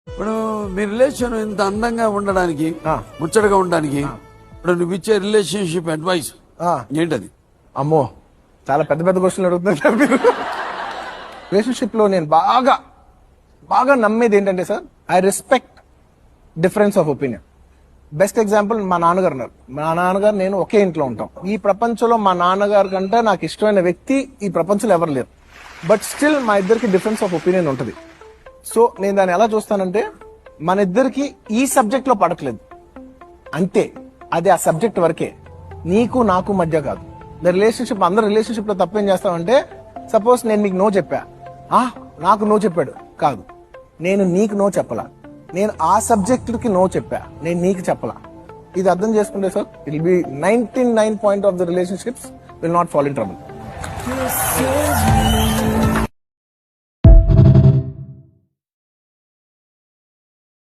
ఇప్పుడు మీ రిలేషన్ ఇంత అందంగా ఉండడానికి ముచ్చటగా ఉండడానికి ఇప్పుడు నువ్వు ఇచ్చే రిలేషన్షిప్ అడ్వైస్ ఏంటది? అమ్మో, చాలా పెద్ద పెద్ద క్వశ్చన్లు అడుగుతున్నారు మీరు. రిలేషన్షిప్ లో నేను బాగా నమ్మేది ఏంటంటే sir, I respect difference of opinion. Best example మా నాన్నగారు ఉన్నారు. మా నాన్నగారు నేను ఒకే ఇంట్లో ఉంటాం. ఈ ప్రపంచంలో మా నాన్నగారి కంటే నాకు ఇష్టమైన వ్యక్తి ఈ ప్రపంచంలో ఎవరు లేరు. బట్ స్టిల్ మా ఇద్దరికి డిఫరెన్స్ ఆఫ్ ఒపీనియన్ ఉంటుంది. సో నేను దాన్ని ఎలా చూస్తానంటే, మన ఇద్దరికి ఈ సబ్జెక్ట్ లో పడట్లేదు అంతే, అది ఆ సబ్జెక్ట్ వరకే, నీకు నాకు మధ్య కాదు. రిలేషన్షిప్, అందరు రిలేషన్షిప్ లో తప్పేం చేస్తామంటే, సపోజ్ నేను మీకు నో చెప్పా, నాకు నో చెప్పాడు కాదు, నేను నీకు నో చెప్పలా, నేను ఆ సబ్జెక్ట్ కి నో చెప్పా, నేను నీకు చెప్పలా. ఇది అర్థం చేసుకుంటే sir, it will be 99% of the relationships will not fall in trouble.